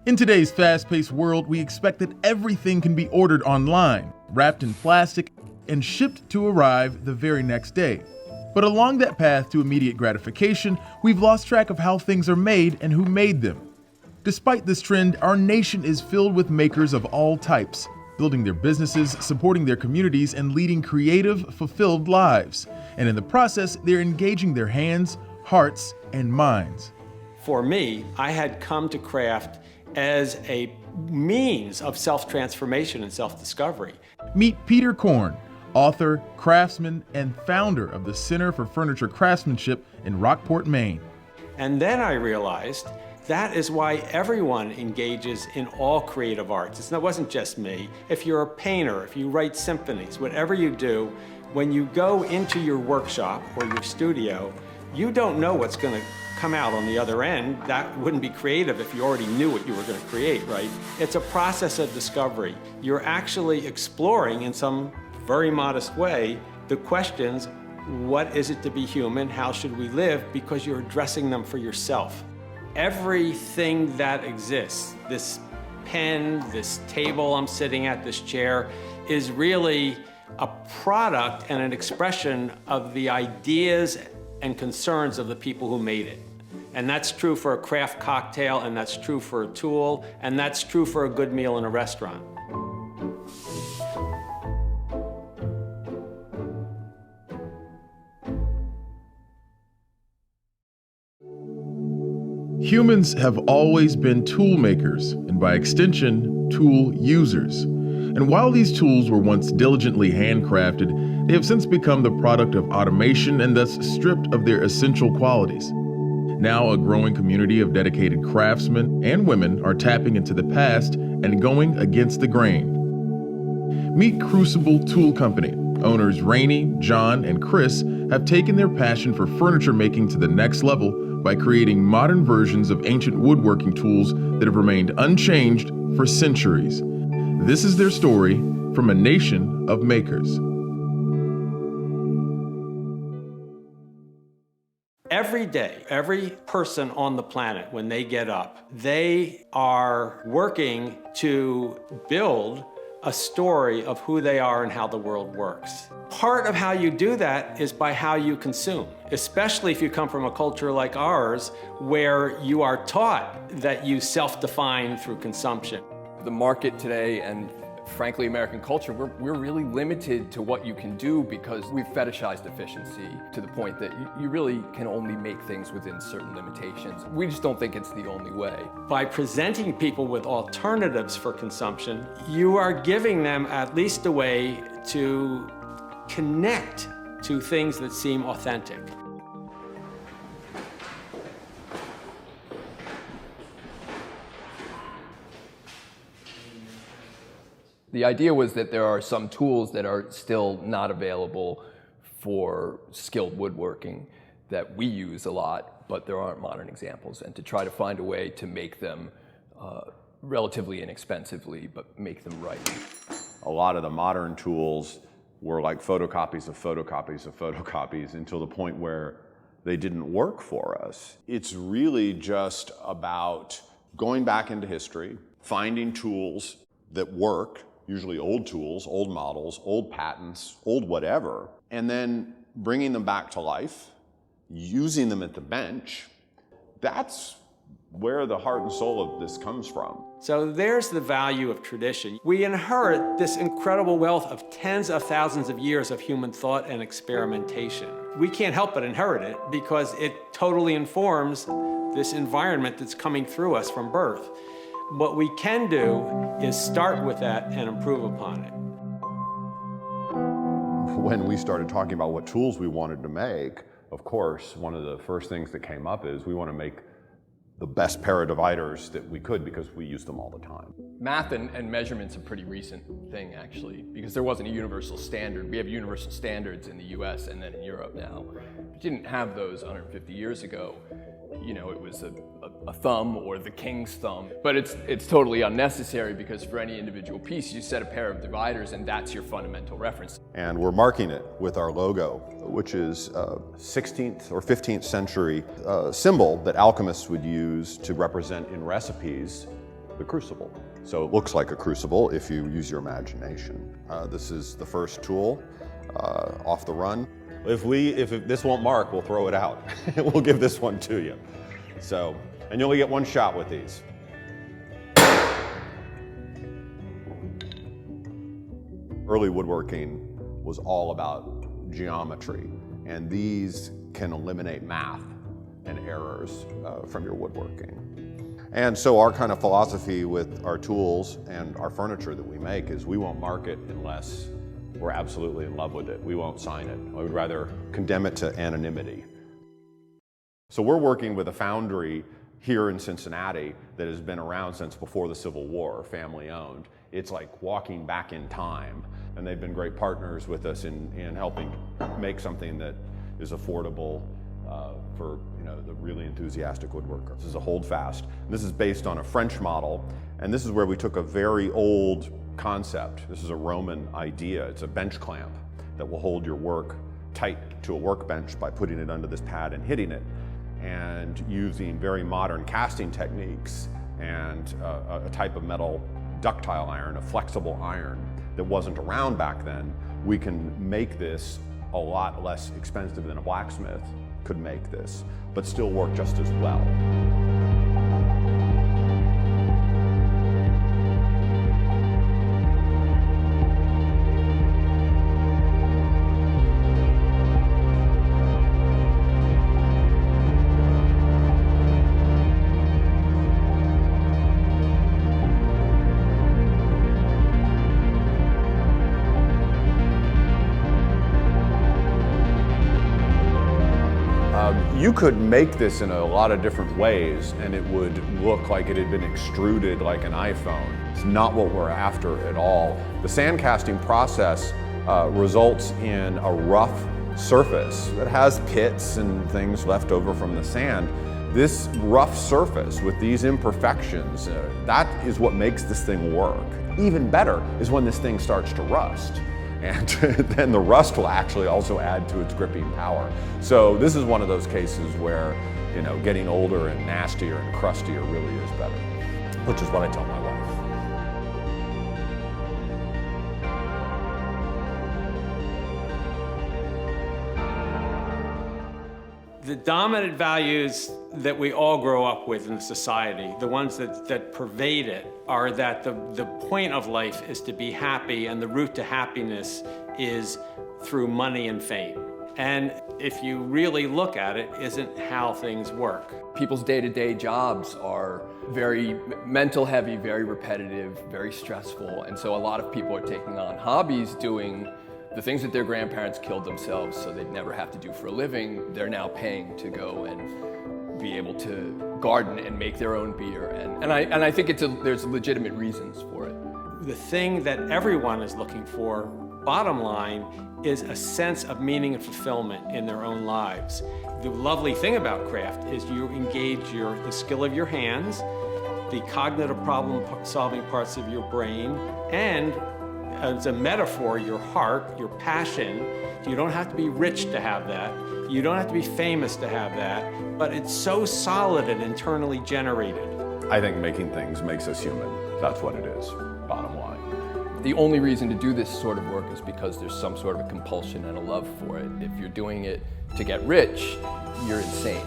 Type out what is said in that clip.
In today's fast-paced world, we expect that everything can be ordered online, wrapped in plastic, and shipped to arrive the very next day. But along that path to immediate gratification, we've lost track of how things are made and who made them. Despite this trend, our nation is filled with makers of all types, building their businesses, supporting their communities, and leading creative, fulfilled lives. And in the process, they're engaging their hands, hearts, and minds. For me, I had come to craft as a means of self-transformation and self-discovery. Meet Peter Korn, author, craftsman, and founder of the Center for Furniture Craftsmanship in Rockport, Maine. And then I realized that is why everyone engages in all creative arts. It wasn't just me. If you're a painter, if you write symphonies, whatever you do, when you go into your workshop or your studio, you don't know what's going to come out on the other end. That wouldn't be creative if you already knew what you were going to create, right? It's a process of discovery. You're actually exploring in some very modest way the questions, what is it to be human? How should we live? Because you're addressing them for yourself. Everything that exists, this pen, this table I'm sitting at, this chair, is really a product and an expression of the ideas and concerns of the people who made it. And that's true for a craft cocktail, and that's true for a tool, and that's true for a good meal in a restaurant. Humans have always been tool makers, and by extension, tool users. And while these tools were once diligently handcrafted, they have since become the product of automation and thus stripped of their essential qualities. Now, a growing community of dedicated craftsmen and women are tapping into the past and going against the grain. Meet Crucible Tool Company. Owners Rainey, John, and Chris have taken their passion for furniture making to the next level by creating modern versions of ancient woodworking tools that have remained unchanged for centuries. This is their story from a nation of makers. Every day, every person on the planet, when they get up, they are working to build a story of who they are and how the world works. Part of how you do that is by how you consume, especially if you come from a culture like ours, where you are taught that you self-define through consumption. The market today, and frankly American culture, we're really limited to what you can do because we've fetishized efficiency to the point that you really can only make things within certain limitations. We just don't think it's the only way. By presenting people with alternatives for consumption, you are giving them at least a way to connect to things that seem authentic. The idea was that there are some tools that are still not available for skilled woodworking that we use a lot, but there aren't modern examples, and to try to find a way to make them relatively inexpensively, but make them right. A lot of the modern tools were like photocopies of photocopies of photocopies until the point where they didn't work for us. It's really just about going back into history, finding tools that work, usually old tools, old models, old patents, old whatever, and then bringing them back to life, using them at the bench. That's where the heart and soul of this comes from. So there's the value of tradition. We inherit this incredible wealth of tens of thousands of years of human thought and experimentation. We can't help but inherit it because it totally informs this environment that's coming through us from birth. What we can do is start with that and improve upon it. When we started talking about what tools we wanted to make, of course, one of the first things that came up is we want to make the best pair of dividers that we could because we use them all the time. Math and measurement's a pretty recent thing, actually, because there wasn't a universal standard. We have universal standards in the US and then in Europe now. But you didn't have those 150 years ago. You know, it was a thumb or the king's thumb. But it's totally unnecessary because for any individual piece, you set a pair of dividers and that's your fundamental reference. And we're marking it with our logo, which is a 16th or 15th century symbol that alchemists would use to represent in recipes the Crucible. So it looks like a crucible if you use your imagination. This is the first tool off the run. If this won't mark, we'll throw it out. We'll give this one to you. So, and you only get one shot with these. Early woodworking was all about geometry, and these can eliminate math and errors from your woodworking. And so our kind of philosophy with our tools and our furniture that we make is we won't mark it unless we're absolutely in love with it. We won't sign it. I would rather condemn it to anonymity. So we're working with a foundry here in Cincinnati that has been around since before the Civil War, family owned. It's like walking back in time. And they've been great partners with us in helping make something that is affordable for the really enthusiastic woodworker. This is a holdfast. This is based on a French model, and this is where we took a very old concept. This is a Roman idea. It's a bench clamp that will hold your work tight to a workbench by putting it under this pad and hitting it, and using very modern casting techniques and a type of metal ductile iron, a flexible iron that wasn't around back then. We can make this a lot less expensive than a blacksmith could make this, but still work just as well. You could make this in a lot of different ways and it would look like it had been extruded like an iPhone. It's not what we're after at all. The sand casting process results in a rough surface that has pits and things left over from the sand. This rough surface with these imperfections, that is what makes this thing work. Even better is when this thing starts to rust. And then the rust will actually also add to its gripping power. So this is one of those cases where, getting older and nastier and crustier really is better, which is what I tell my wife. The dominant values that we all grow up with in society, the ones that pervade it, are that the point of life is to be happy, and the route to happiness is through money and fame. And if you really look at it, isn't how things work. People's day-to-day jobs are very mental heavy, very repetitive, very stressful, and so a lot of people are taking on hobbies doing the things that their grandparents killed themselves so they'd never have to do for a living. They're now paying to go and be able to garden and make their own beer. And I think there's legitimate reasons for it. The thing that everyone is looking for, bottom line, is a sense of meaning and fulfillment in their own lives. The lovely thing about craft is you engage the skill of your hands, the cognitive problem-solving parts of your brain, and as a metaphor, your heart, your passion. You don't have to be rich to have that. You don't have to be famous to have that, but it's so solid and internally generated. I think making things makes us human. That's what it is, bottom line. The only reason to do this sort of work is because there's some sort of a compulsion and a love for it. If you're doing it to get rich, you're insane.